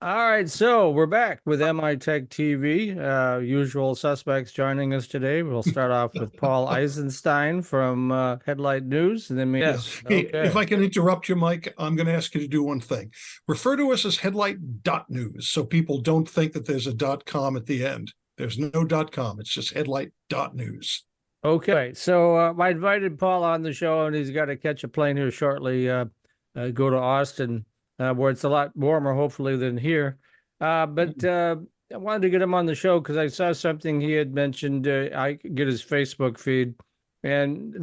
All right, so we're back with MITech TV. Usual suspects joining us today. We'll start off with Paul Eisenstein from Headlight.News, and then Yeah. yes, Hey, if okay, I can interrupt you, Mike, I'm going to ask you to do one thing. Refer to us as Headlight.News so people don't think that there's a .com at the end. There's no .com. It's just Headlight.News. okay. So I invited Paul on the show, and he's got to catch a plane here shortly. Go to Austin, where it's a lot warmer, hopefully, than here. But I wanted to get him on the show because I saw something he had mentioned. I could get his Facebook feed, and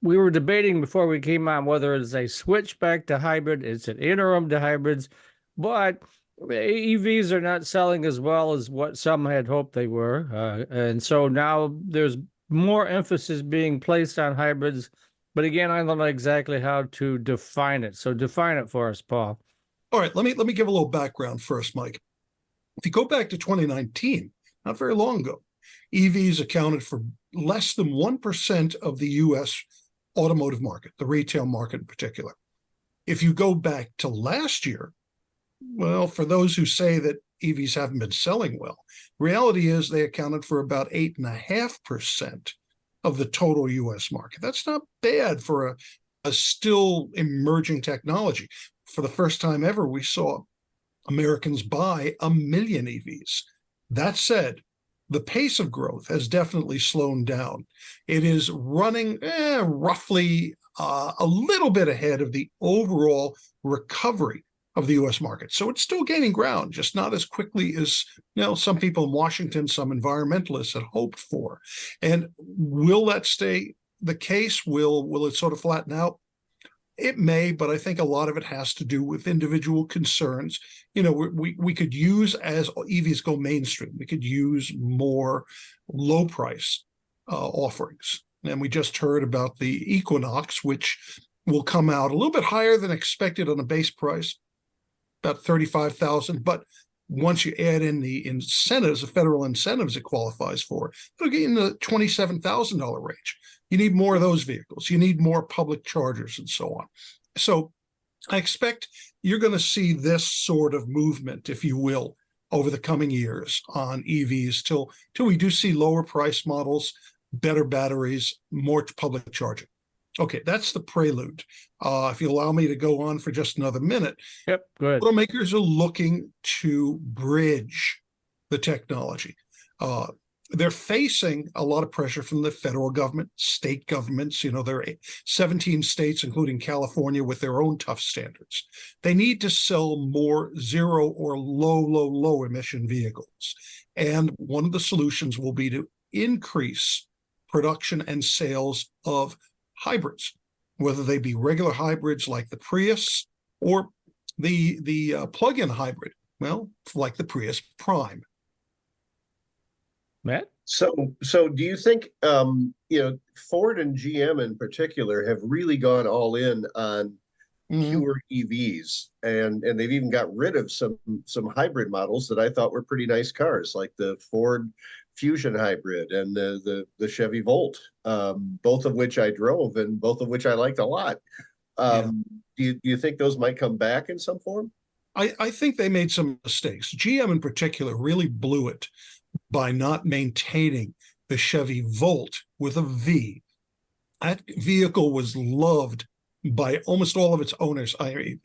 we were debating before we came on whether it's a switch back to hybrid, it's an interim to hybrids, but EVs are not selling as well as what some had hoped they were. And so now there's more emphasis being placed on hybrids. But again, I don't know exactly how to define it. So define it for us, Paul. All right, let me give a little background first, Mike. If you go back to 2019, not very long ago, EVs accounted for less than 1% of the US automotive market, the retail market in particular. If you go back to last year, well, for those who say that EVs haven't been selling well, reality is they accounted for about 8.5% of the total US market. That's not bad for a still emerging technology. For the first time ever, we saw Americans buy 1 million EVs. That said, the pace of growth has definitely slowed down. It is running roughly a little bit ahead of the overall recovery of the U.S. market. So it's still gaining ground, just not as quickly as some people in Washington, some environmentalists had hoped for. And will that stay the case? Will it sort of flatten out? It may, but I think a lot of it has to do with individual concerns. We could use, as EVs go mainstream, we could use more low price offerings. And we just heard about the Equinox, which will come out a little bit higher than expected on a base price, about 35,000. But once you add in the incentives, the federal incentives it qualifies for, it'll get in the $27,000 range. You need more of those vehicles. You need more public chargers and so on. So I expect you're going to see this sort of movement, if you will, over the coming years on EVs till we do see lower price models, better batteries, more public charging. Okay, that's the prelude. If you allow me to go on for just another minute, Yep, good. automakers are looking to bridge the technology. They're facing a lot of pressure from the federal government, state governments. There are 17 states, including California, with their own tough standards. They need to sell more zero or low emission vehicles. And one of the solutions will be to increase production and sales of hybrids, whether they be regular hybrids like the Prius or the plug-in hybrid, well, like the Prius Prime. Matt? So do you think Ford and GM in particular have really gone all in on pure EVs, and they've even got rid of some hybrid models that I thought were pretty nice cars, like the Ford Fusion hybrid and the Chevy Volt, both of which I drove and both of which I liked a lot. Yeah. Do you think those might come back in some form? I think they made some mistakes. GM in particular really blew it by not maintaining the Chevy Volt with a V. That vehicle was loved by almost all of its owners. The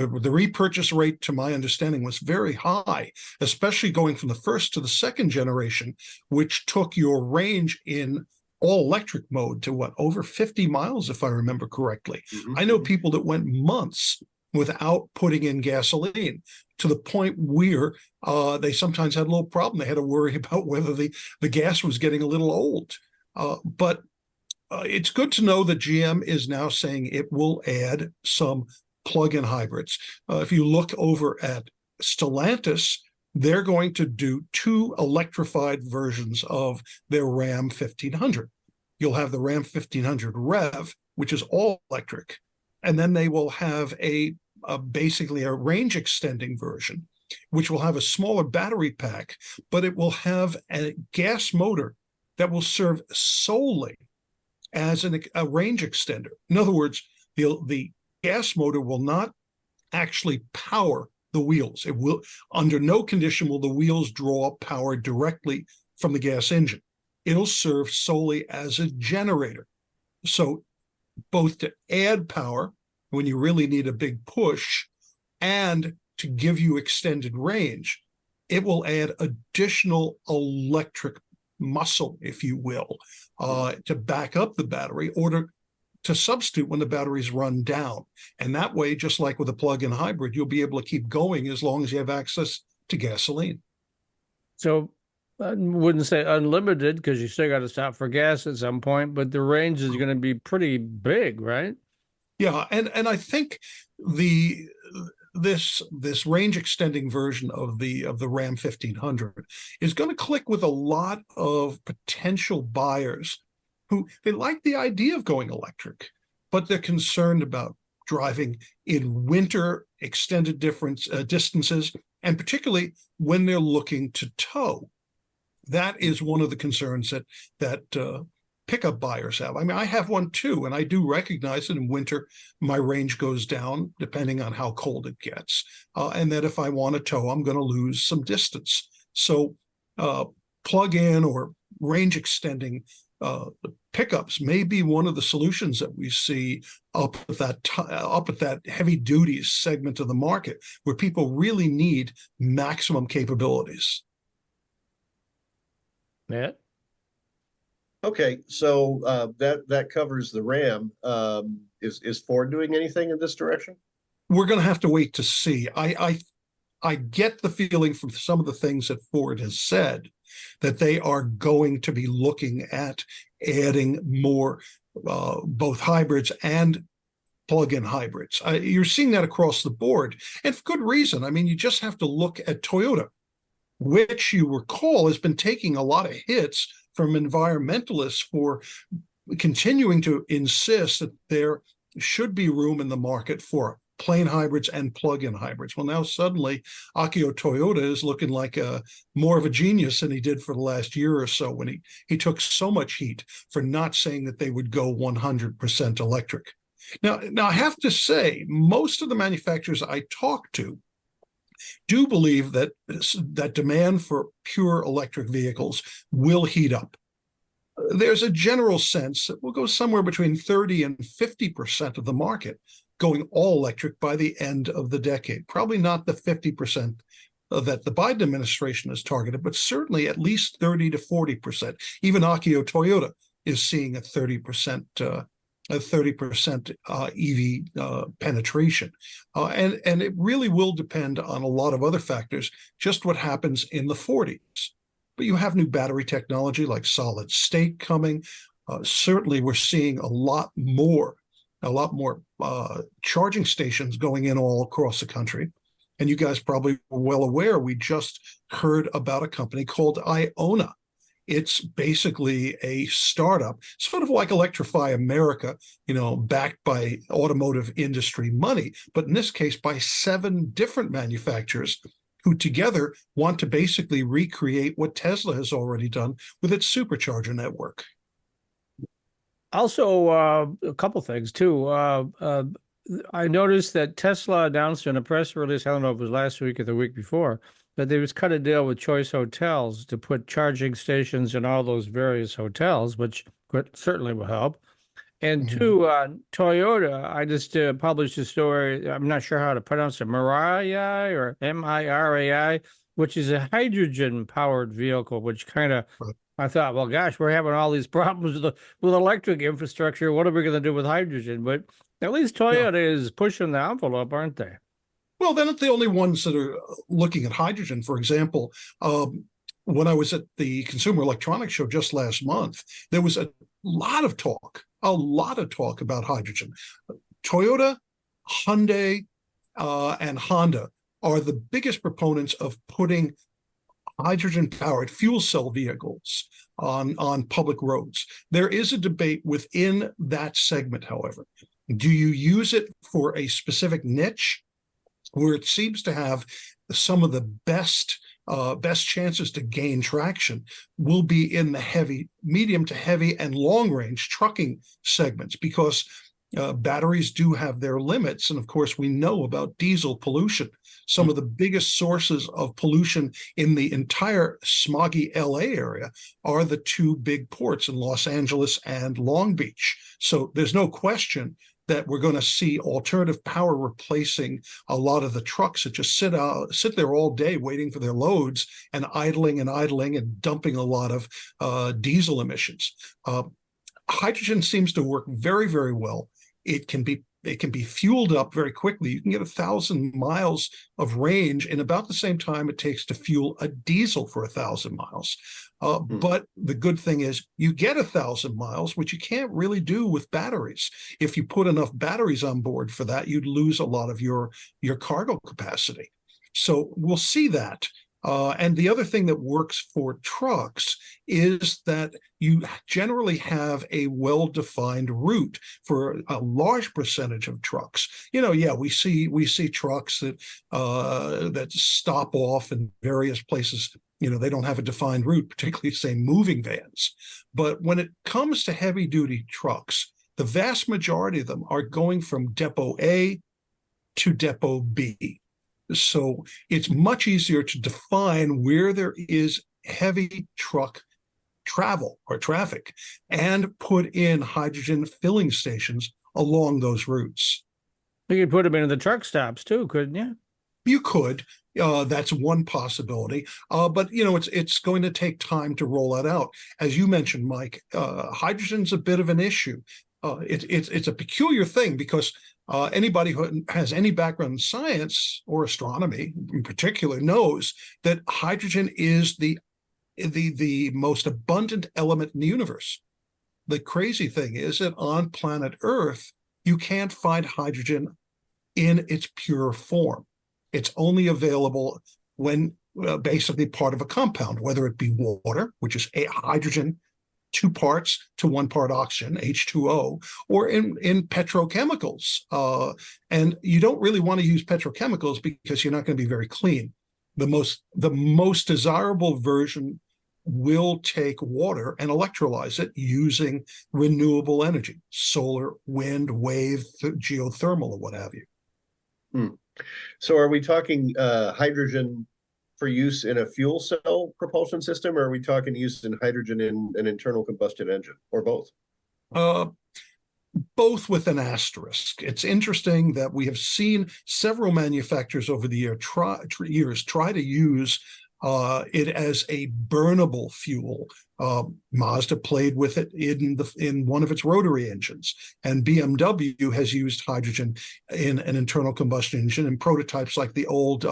repurchase rate, to my understanding, was very high, especially going from the first to the second generation, which took your range in all electric mode to over 50 miles, if I remember correctly. Mm-hmm. I know people that went months without putting in gasoline, to the point where they sometimes had a little problem. They had to worry about whether the gas was getting a little old. But it's good to know that GM is now saying it will add some plug-in hybrids. If you look over at Stellantis, they're going to do 2 electrified versions of their Ram 1500. You'll have the Ram 1500 Rev, which is all electric, and then they will have basically a range extending version, which will have a smaller battery pack, but it will have a gas motor that will serve solely as a range extender. In other words, the gas motor will not actually power the wheels. It will, under no condition will the wheels draw power directly from the gas engine. It'll serve solely as a generator. So both to add power when you really need a big push and to give you extended range, it will add additional electric muscle, if you will, to back up the battery or to substitute when the batteries run down. And that way, just like with a plug-in hybrid, you'll be able to keep going as long as you have access to gasoline. So I wouldn't say unlimited because you still got to stop for gas at some point, but the range is going to be pretty big, right? Yeah, and I think this range extending version of the Ram 1500 is going to click with a lot of potential buyers who they like the idea of going electric, but they're concerned about driving in winter extended distances, and particularly when they're looking to tow. That is one of the concerns that pickup buyers have. I mean, I have one too, and I do recognize that in winter, my range goes down depending on how cold it gets. And that if I want to tow, I'm going to lose some distance. So plug-in or range extending pickups may be one of the solutions that we see up at that heavy duty segment of the market where people really need maximum capabilities. Yeah. Okay, so that covers the Ram. Is Ford doing anything in this direction? We're going to have to wait to see. I get the feeling from some of the things that Ford has said that they are going to be looking at adding more both hybrids and plug-in hybrids. You're seeing that across the board, and for good reason. I mean, you just have to look at Toyota, which you recall has been taking a lot of hits from environmentalists for continuing to insist that there should be room in the market for plain hybrids and plug-in hybrids. Well, now suddenly Akio Toyoda is looking like more of a genius than he did for the last year or so when he took so much heat for not saying that they would go 100% electric. Now I have to say, most of the manufacturers I talk to do believe that demand for pure electric vehicles will heat up. There's a general sense that we'll go somewhere between 30 and 50% of the market going all electric by the end of the decade. Probably not the 50% that the Biden administration has targeted, but certainly at least 30 to 40%. Even Akio Toyota is seeing a 30% EV penetration. And it really will depend on a lot of other factors, just what happens in the 40s. But you have new battery technology like solid state coming. Certainly we're seeing a lot more charging stations going in all across the country. And you guys probably were well aware, we just heard about a company called Iona. It's basically a startup, sort of like Electrify America, backed by automotive industry money, but in this case by 7 different manufacturers who together want to basically recreate what Tesla has already done with its supercharger network. Also, a couple things too. I noticed that Tesla announced in a press release, I don't know if it was last week or the week before, that they was cut a deal with Choice Hotels to put charging stations in all those various hotels, which certainly will help. And two, Toyota, I just published a story, I'm not sure how to pronounce it, Mirai or Mirai, which is a hydrogen-powered vehicle, which kind of, I thought, well, gosh, we're having all these problems with electric infrastructure. What are we going to do with hydrogen? But at least Toyota is pushing the envelope, aren't they? Well, they're not the only ones that are looking at hydrogen. For example, when I was at the Consumer Electronics Show just last month, there was a lot of talk about hydrogen. Toyota, Hyundai, and Honda are the biggest proponents of putting hydrogen-powered fuel cell vehicles on public roads. There is a debate within that segment, however. Do you use it for a specific niche where it seems to have some of the best chances to gain traction will be in the heavy, medium to heavy, and long-range trucking segments, because batteries do have their limits. And of course, we know about diesel pollution. Some of the biggest sources of pollution in the entire smoggy LA area are the two big ports in Los Angeles and Long Beach. So there's no question that we're going to see alternative power replacing a lot of the trucks that just sit there all day waiting for their loads and idling and dumping a lot of diesel emissions. Hydrogen seems to work very, very well. It can be fueled up very quickly. You can get 1,000 miles of range in about the same time it takes to fuel a diesel for 1,000 miles. But the good thing is you get 1,000 miles, which you can't really do with batteries. If you put enough batteries on board for that, you'd lose a lot of your cargo capacity. So we'll see that. And the other thing that works for trucks is that you generally have a well-defined route for a large percentage of trucks. We see trucks that stop off in various places. They don't have a defined route, particularly say moving vans. But when it comes to heavy-duty trucks, the vast majority of them are going from depot A to depot B. So it's much easier to define where there is heavy truck travel or traffic and put in hydrogen filling stations along those routes. You could put them into the truck stops too, couldn't you? You could. That's one possibility. But it's going to take time to roll that out. As you mentioned, Mike, hydrogen's a bit of an issue. It's a peculiar thing because anybody who has any background in science or astronomy in particular knows that hydrogen is the most abundant element in the universe. The crazy thing is that on planet Earth, you can't find hydrogen in its pure form. It's only available when basically part of a compound, whether it be water, which is hydrogen, 2 parts to 1 part oxygen, H2O, or in petrochemicals. And you don't really want to use petrochemicals because you're not going to be very clean. The most desirable version will take water and electrolyze it using renewable energy, solar, wind, wave, geothermal, or what have you. So are we talking hydrogen for use in a fuel cell propulsion system, or are we talking use in hydrogen in an internal combustion engine, or both? Both with an asterisk. It's interesting that we have seen several manufacturers over the years try to use it as a burnable fuel. Mazda played with it in one of its rotary engines, and BMW has used hydrogen in an internal combustion engine in prototypes like the old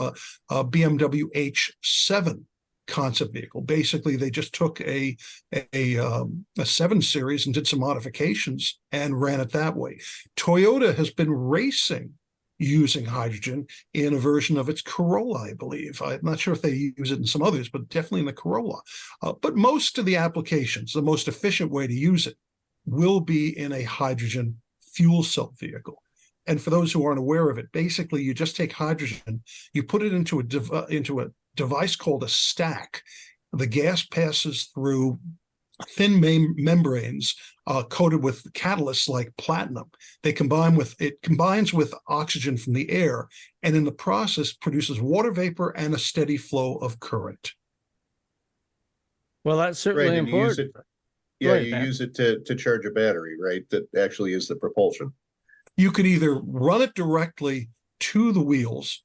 BMW H7 concept vehicle. Basically, they just took a 7 Series and did some modifications and ran it that way. Toyota has been racing using hydrogen in a version of its Corolla, I believe. I'm not sure if they use it in some others, but definitely in the Corolla. But most of the applications, the most efficient way to use it will be in a hydrogen fuel cell vehicle. And for those who aren't aware of it, basically you just take hydrogen, you put it into a device called a stack. The gas passes through thin membranes coated with catalysts like platinum. It combines with oxygen from the air, and in the process produces water vapor and a steady flow of current. Well, that's certainly important. Use it to charge a battery, right? That actually is the propulsion. You could either run it directly to the wheels,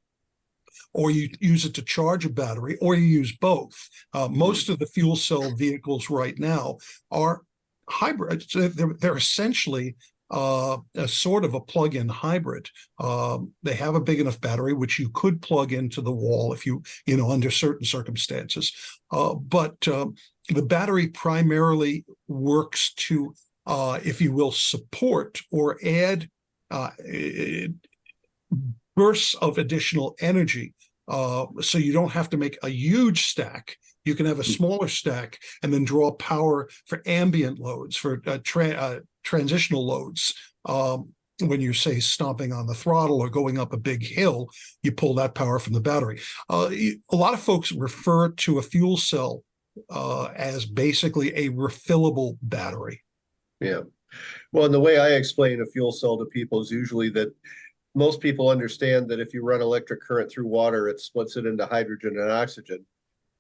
or you use it to charge a battery, or you use both. Most of the fuel cell vehicles right now are hybrid. They're essentially a sort of a plug-in hybrid. They have a big enough battery, which you could plug into the wall if under certain circumstances. But the battery primarily works to, if you will, support or add bursts of additional energy. So you don't have to make a huge stack. You can have a smaller stack and then draw power for ambient loads, for transitional loads. When you're, say, stomping on the throttle or going up a big hill, you pull that power from the battery. A lot of folks refer to a fuel cell as basically a refillable battery. Yeah. Well, and the way I explain a fuel cell to people is usually that most people understand that if you run electric current through water, it splits it into hydrogen and oxygen.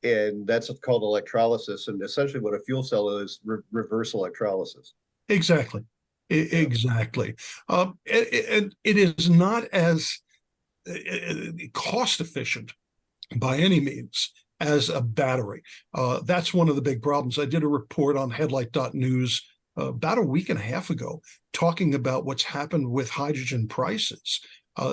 And that's called electrolysis. And essentially what a fuel cell is reverse electrolysis. Exactly. Exactly. And it is not as cost efficient by any means as a battery. That's one of the big problems. I did a report on Headlight.News about a week and a half ago, talking about what's happened with hydrogen prices.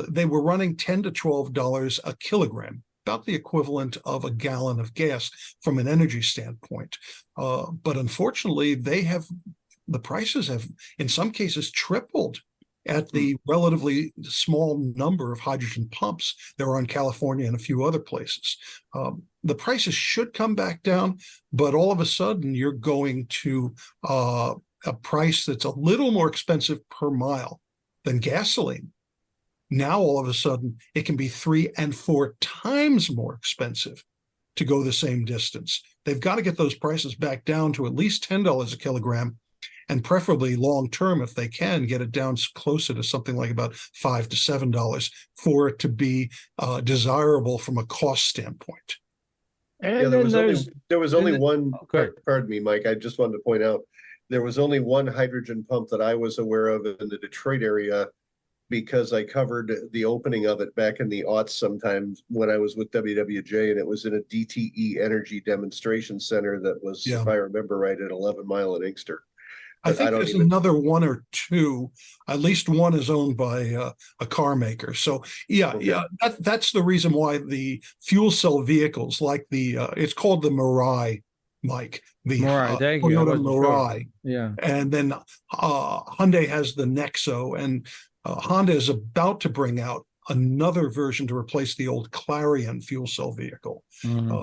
They were running $10 to $12 a kilogram, about the equivalent of a gallon of gas from an energy standpoint. But unfortunately, the prices have, in some cases, tripled at the relatively small number of hydrogen pumps there are in California and a few other places. The prices should come back down, but all of a sudden you're going to a price that's a little more expensive per mile than gasoline. Now, all of a sudden, it can be 3 and 4 times more expensive to go the same distance. They've got to get those prices back down to at least $10 a kilogram, and preferably long term, if they can, get it down closer to something like about $5 to $7 for it to be desirable from a cost standpoint. And Yeah, then there was only one. Okay. Pardon me, Mike. I just wanted to point out there was only one hydrogen pump that I was aware of in the Detroit area, because I covered the opening of it back in the aughts sometimes when I was with WWJ, and it was in a DTE energy demonstration center that was, if I remember right, at 11 Mile in Inkster. I think there's another one or two. At least one is owned by a car maker. So that's the reason why the fuel cell vehicles, like it's called the Mirai, Mike, the Toyota Mirai. Sure. Yeah, and then Hyundai has the Nexo, and Honda is about to bring out another version to replace the old Clarion fuel cell vehicle. Mm-hmm.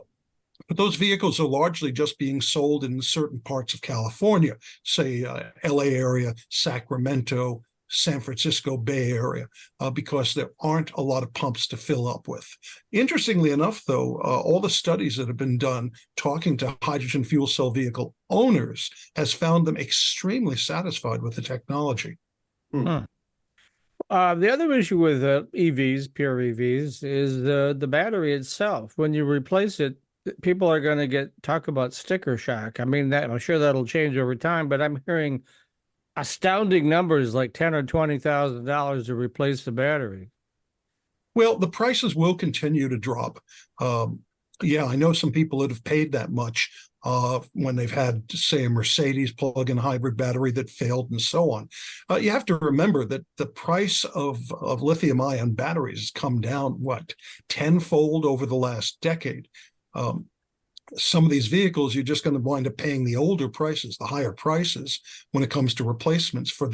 But those vehicles are largely just being sold in certain parts of California, say LA area, Sacramento, San Francisco Bay Area, because there aren't a lot of pumps to fill up with. Interestingly enough, though, all the studies that have been done talking to hydrogen fuel cell vehicle owners has found them extremely satisfied with the technology. Huh. The other issue with EVs, pure EVs, is the battery itself. When you replace it, people are going to talk about sticker shock. I mean, I'm sure that'll change over time, but I'm hearing astounding numbers like $10,000 or $20,000 to replace the battery. Well, the prices will continue to drop. I know some people that have paid that much when they've had, say, a Mercedes plug-in hybrid battery that failed and so on. You have to remember that the price of lithium-ion batteries has come down, tenfold over the last decade. Some of these vehicles, you're just going to wind up paying the older prices, the higher prices, when it comes to replacements for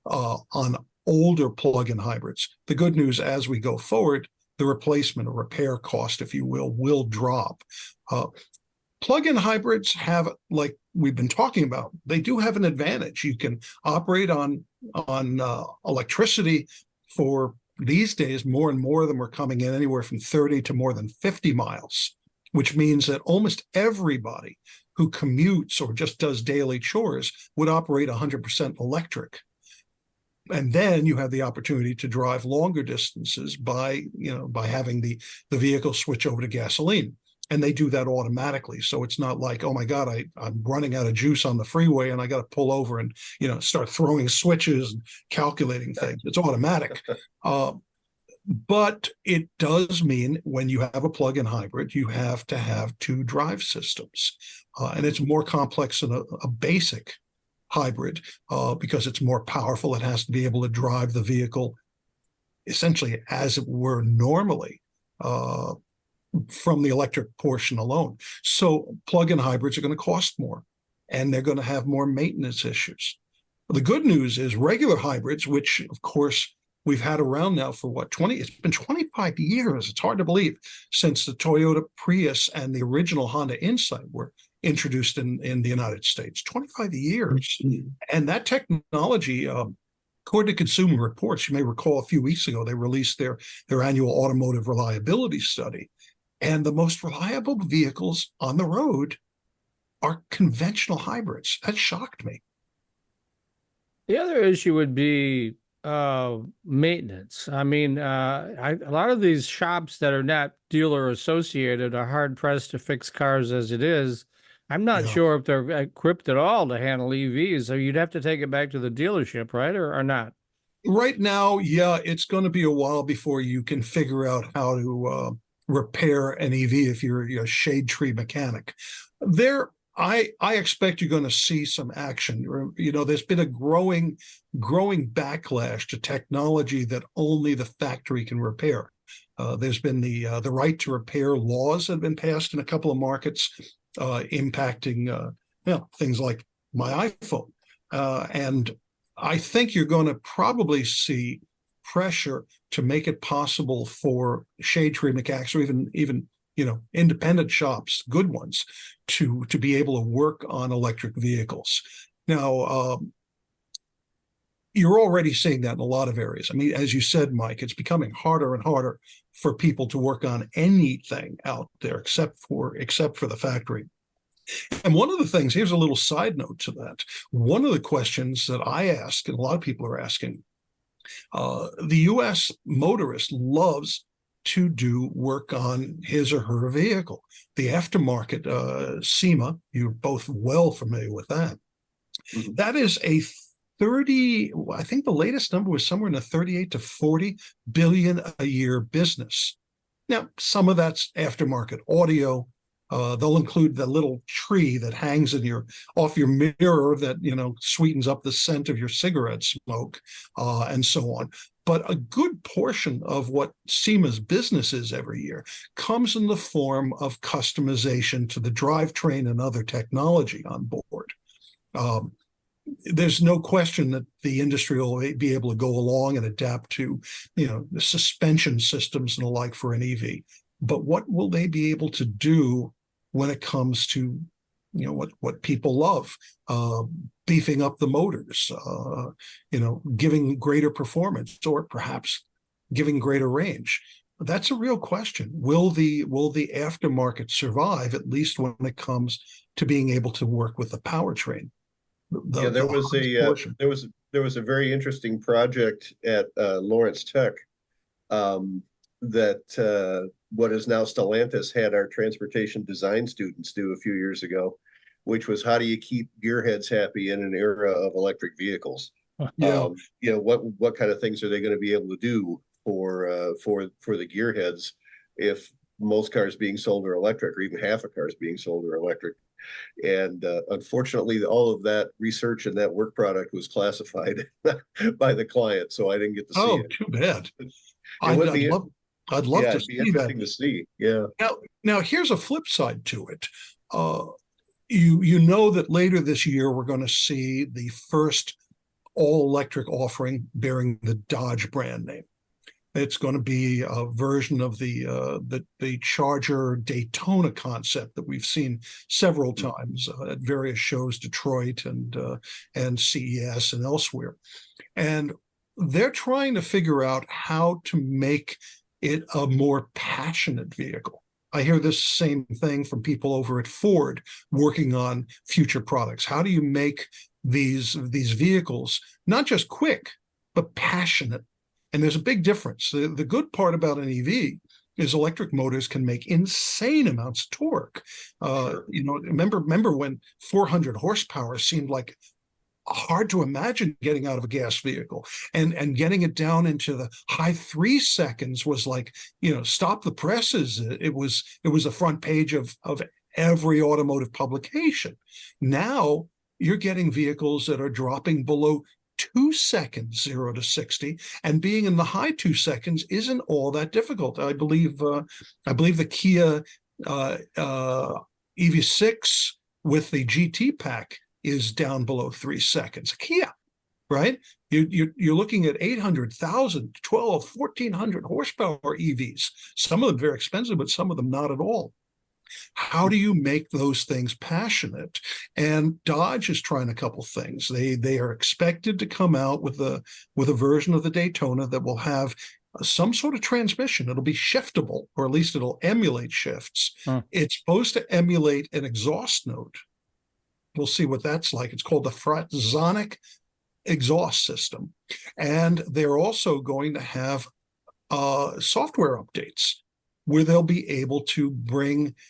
on older plug-in hybrids. The good news, as we go forward, the replacement or repair cost, if you will drop. Plug-in hybrids have, like we've been talking about, they do have an advantage. You can operate on electricity for, these days, more and more of them are coming in anywhere from 30 to more than 50 miles, which means that almost everybody who commutes or just does daily chores would operate 100% electric. And then you have the opportunity to drive longer distances by having the vehicle switch over to gasoline. And they do that automatically. So it's not like, oh my God, I'm running out of juice on the freeway and I got to pull over and, start throwing switches and calculating things. It's automatic. But it does mean when you have a plug-in hybrid, you have to have two drive systems. And it's more complex than a basic hybrid because it's more powerful. It has to be able to drive the vehicle essentially as it were normally from the electric portion alone. So plug-in hybrids are going to cost more, and they're going to have more maintenance issues. The good news is regular hybrids, which of course we've had around now for it's been 25 years. It's hard to believe, since the Toyota Prius and the original Honda Insight were introduced in the United States. 25 years. Mm-hmm. And that technology, according to Consumer Reports, you may recall a few weeks ago, they released their annual automotive reliability study. And the most reliable vehicles on the road are conventional hybrids. That shocked me. The other issue would be maintenance. I mean, a lot of these shops that are not dealer associated are hard pressed to fix cars as it is. I'm not Yeah. sure if they're equipped at all to handle EVs, so you'd have to take it back to the dealership, right? Or not? Right now, yeah, it's going to be a while before you can figure out how to repair an EV if you're a shade tree mechanic. There, I expect you're going to see some action. There's been a growing backlash to technology that only the factory can repair. There's been the right to repair laws that have been passed in a couple of markets, impacting things like my iPhone, and I think you're going to probably see pressure to make it possible for shade tree mechanics or even independent shops, good ones, to be able to work on electric vehicles. Now, you're already seeing that in a lot of areas. I mean, as you said, Mike, it's becoming harder and harder for people to work on anything out there except for the factory. And one of the things, here's a little side note to that. One of the questions that I ask, and a lot of people are asking, the U.S. motorist loves to do work on his or her vehicle. The aftermarket, SEMA, you're both well familiar with that. Mm-hmm. That is a 30, I think the latest number was somewhere in the 38 to 40 billion a year business. Now, some of that's aftermarket audio. They'll include the little tree that hangs off your mirror that sweetens up the scent of your cigarette smoke, and so on. But a good portion of what SEMA's business is every year comes in the form of customization to the drivetrain and other technology on board. There's no question that the industry will be able to go along and adapt to, the suspension systems and the like for an EV. But what will they be able to do when it comes to, what people love, beefing up the motors, giving greater performance, or perhaps giving greater range? That's a real question. Will the aftermarket survive, at least when it comes to being able to work with the powertrain? There was a very interesting project at Lawrence Tech that what is now Stellantis had our transportation design students do a few years ago, which was how do you keep gearheads happy in an era of electric vehicles? Yeah. What kind of things are they going to be able to do for the gearheads if most cars being sold are electric, or even half of cars being sold are electric? And unfortunately, all of that research and that work product was classified by the client, so I didn't get to see it. Oh, too bad. I'd love to it'd be interesting to see. Yeah. Now here's a flip side to it. You know that later this year we're going to see the first all-electric offering bearing the Dodge brand name. It's going to be a version of the Charger Daytona concept that we've seen several times at various shows, Detroit and CES and elsewhere. And they're trying to figure out how to make it a more passionate vehicle. I hear this same thing from people over at Ford working on future products. How do you make these vehicles not just quick, but passionate? And there's a big difference. The good part about an EV is electric motors can make insane amounts of torque. Sure. Remember when 400 horsepower seemed like hard to imagine getting out of a gas vehicle, and getting it down into the high 3 seconds was like, stop the presses. It was a front page of every automotive publication. Now you're getting vehicles that are dropping below 2 seconds, 0 to 60, and being in the high 2 seconds isn't all that difficult. I believe the Kia EV6 with the GT pack is down below 3 seconds. Kia, right? You're looking at 800,000, 12, 1,400 horsepower EVs. Some of them very expensive, but some of them not at all. How do you make those things passionate? And Dodge is trying a couple things. They are expected to come out with a version of the Daytona that will have some sort of transmission. It'll be shiftable, or at least it'll emulate shifts. It's supposed to emulate an exhaust note. We'll see what that's like. It's called the Fratzonic exhaust system. And they're also going to have software updates where they'll be able to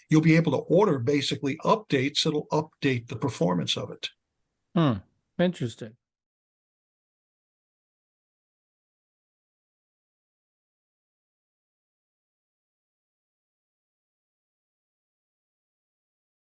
you'll be able to order basically updates that'll update the performance of it. Interesting.